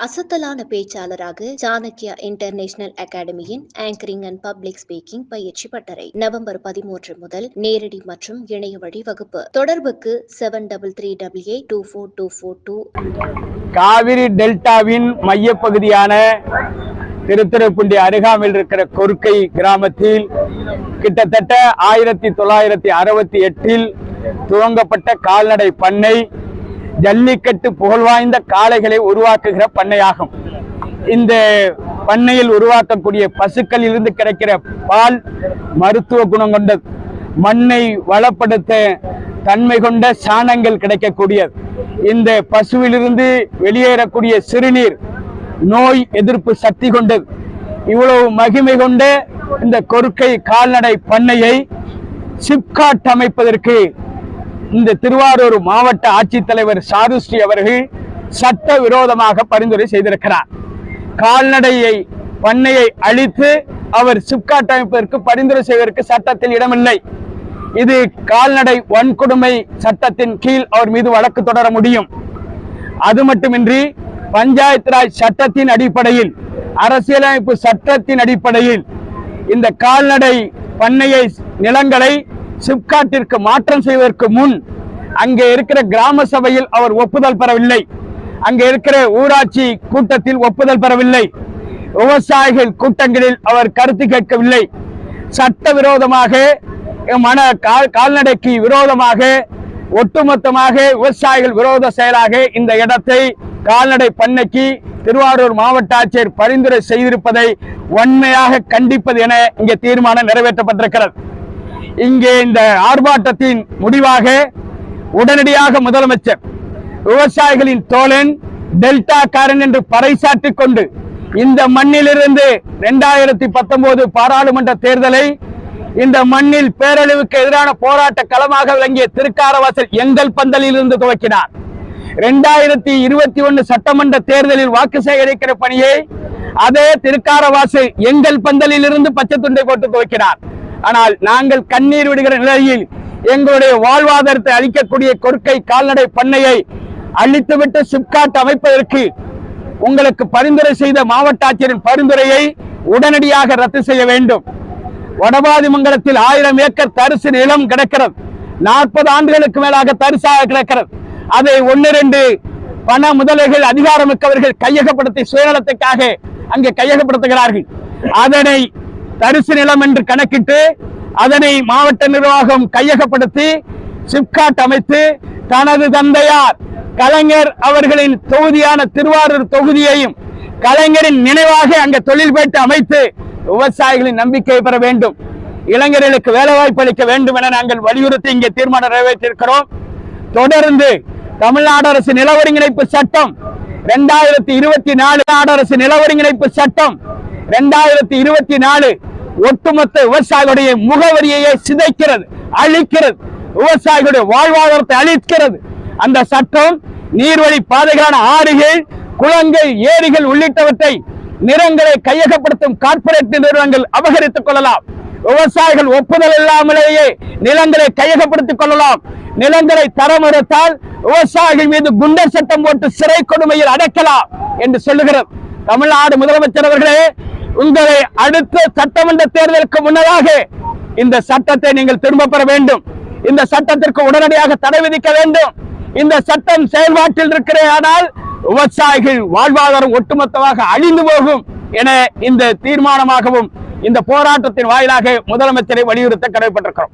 அசத்தலான பேச்சாளராக சாணக்யா இன்டர்நேஷனல் அகாடமியின் ஆங்கரிங் அண்ட் பப்ளிக் ஸ்பீக்கிங் பயிற்சி பட்டறை நவம்பர் 13 முதல் நேரடி மற்றும் இணைய வழி வகுப்பு. தொடர்புக்கு 7388242442. காவிரி டெல்டாவின் மையப்பகுதியான திருத்துறைப்பூண்டி அருகாமையில் இருக்கிற கொருக்கை கிராமத்தில் கிட்டத்தட்ட 1968 துவங்கப்பட்ட கால்நடை பண்ணை ஜல்லிக்கட்டு புகழ்வாய்ந்த காளைகளை உருவாக்குகிற பண்ணையாகும். இந்த பண்ணையில் உருவாக்கக்கூடிய பசுக்களில் இருந்து கிடைக்கிற பால் மருத்துவ குணம் கொண்ட, மண்ணை வளப்படுத்த தன்மை கொண்ட சாணங்கள் கிடைக்கக்கூடியது. இந்த பசுவிலிருந்து வெளியேறக்கூடிய சிறுநீர் நோய் எதிர்ப்பு சக்தி கொண்டது. இவ்வளவு மகிமை கொண்ட இந்த கொருக்கை கால்நடை பண்ணையை சிப்காட் அமைப்பதற்கு இந்த திருவாரூர் மாவட்ட ஆட்சித்தலைவர் சாருஸ்ரீ அவர்கள் சட்ட விரோதமாக பரிந்துரை செய்திருக்கிறார். கால்நடையை பண்ணையை அழித்து அவர் சிப்காட் அமைப்பதற்கு பரிந்துரை செய்வதற்கு சட்டத்தில் இடமில்லை. இது கால்நடை வன்கொடுமை சட்டத்தின் கீழ் அவர் மீது வழக்கு தொடர முடியும். அது மட்டுமின்றி பஞ்சாயத்து ராஜ் சட்டத்தின் அடிப்படையில், அரசியலமைப்பு சட்டத்தின் அடிப்படையில் இந்த கால்நடை பண்ணையை நிலங்களை சிப்காட்டிற்கு மாற்றம் செய்வதற்கு முன் அங்கே இருக்கிற கிராம சபையில் அவர் ஒப்புதல் பெறவில்லை. அங்கே இருக்கிற ஊராட்சி கூட்டத்தில் ஒப்புதல் பெறவில்லை. விவசாயிகள் கூட்டங்களில் அவர் கருத்து கேட்கவில்லை. சட்டவிரோதமாக கால்நடைக்கு விரோதமாக ஒட்டுமொத்தமாக விவசாயிகள் விரோத செயலாக இந்த இடத்தை கால்நடை பண்ணைக்கு திருவாரூர் மாவட்ட ஆட்சியர் பரிந்துரை செய்திருப்பதை வன்மையாக கண்டிப்பது என இங்கே தீர்மானம் நிறைவேற்றப்பட்டிருக்கிறது. இங்கே இந்த ஆர்ப்பாட்டத்தின் முடிவாக உடனடியாக முதலமைச்சர் விவசாயிகளின் தோழன் டெல்டா காரன் என்று பறைசாற்றிக் கொண்டு இந்த மண்ணிலிருந்து 2019 பாராளுமன்ற தேர்தலை இந்த மண்ணில் பேரழிவுக்கு எதிரான போராட்ட களமாக விளங்கிய திருக்காரவாசல் எங்கள் பந்தலில் இருந்து துவக்கினார். 2021 சட்டமன்ற தேர்தலில் வாக்கு சேகரிக்கிற பணியை அதே திருக்காரவாசல் எங்கள் பந்தலில் இருந்து பச்சை துண்டை போட்டு துவக்கினார். ஆனால் நாங்கள் கண்ணீர் விடுகிற நிலையில் எங்களுடைய வாழ்வாதாரத்தை அளிக்கக்கூடிய கொருக்கை கால்நடை பண்ணையை அழித்துவிட்டு சிப்காட் அமைப்பதற்கு உங்களுக்கு பரிந்துரை செய்த மாவட்ட ஆட்சியரின் பரிந்துரையை உடனடியாக ரத்து செய்ய வேண்டும். வடபாதிமங்கலத்தில் 1000 ஏக்கர் தரிசு நிலம் கிடக்கிறது. 40 ஆண்டுகளுக்கு மேலாக தரிசாக கிடக்கிறது. அதை 1-2 பண முதலைகள் அதிகாரமிக்கவர்கள் கையகப்படுத்தி சுயநலத்துக்காக அங்கே கையகப்படுத்துகிறார்கள். அதனை தரிசு நிலம் என்று கணக்கிட்டு அதனை மாவட்ட நிர்வாகம் கையகப்படுத்தி சிப்காட் அமைத்து தனது தந்தையார் கலைஞர் அவர்களின் தொகுதியான திருவாரூர் தொகுதியையும் கலைஞரின் நினைவாக அங்கே தொழில்பேட்டை அமைத்து விவசாயிகளின் நம்பிக்கை பெற வேண்டும், இளைஞர்களுக்கு வேலை வாய்ப்பு அளிக்க வேண்டும் என நாங்கள் வலியுறுத்தி இங்கே தீர்மானம் நிறைவேற்றியிருக்கிறோம். தொடர்ந்து தமிழ்நாடு அரசு நில ஒருங்கிணைப்பு சட்டம் 2024 அரசு நில ஒருங்கிணைப்பு சட்டம் 2024 ஒட்டுமொத்த விவசாயிகளுடைய முகவரியை சிதைக்கிறது, அழிக்கிறது, விவசாயிகளுடைய வாழ்வாதாரத்தை அழிக்கிறது. அந்த சட்டம் நீர்வழி பாதைகளான ஆறுகள், குளங்கள், ஏரிகள் உள்ளிட்டவற்றை நிலங்களை கையகப்படுத்தும் கார்ப்பரேட் நிறுவனங்கள் அபகரித்துக் கொள்ளலாம். விவசாயிகள் ஒப்புதல் இல்லாமலேயே நிலங்களை கையகப்படுத்திக் கொள்ளலாம். நிலங்களை தரமறுத்தால் விவசாயிகள் மீது குண்டர் சட்டம் போட்டு சிறை கொடுமையில் அடைக்கலாம் என்று சொல்லுகிறது. தமிழ்நாடு முதலமைச்சர் அவர்களே, உங்களை அடுத்த சட்டமன்ற தேர்தலுக்கு முன்னதாக இந்த சட்டத்தை நீங்கள் திரும்ப பெற வேண்டும். இந்த சட்டத்திற்கு உடனடியாக தடை விதிக்க வேண்டும். இந்த சட்டம் செயல்பாட்டில் இருக்கிறேனால் விவசாயிகள் வாழ்வாதாரம் ஒட்டுமொத்தமாக அழிந்து போகும் என இந்த தீர்மானமாகவும் இந்த போராட்டத்தின் வாயிலாக முதலமைச்சரை வலியுறுத்த கடமைப்பட்டிருக்கிறோம்.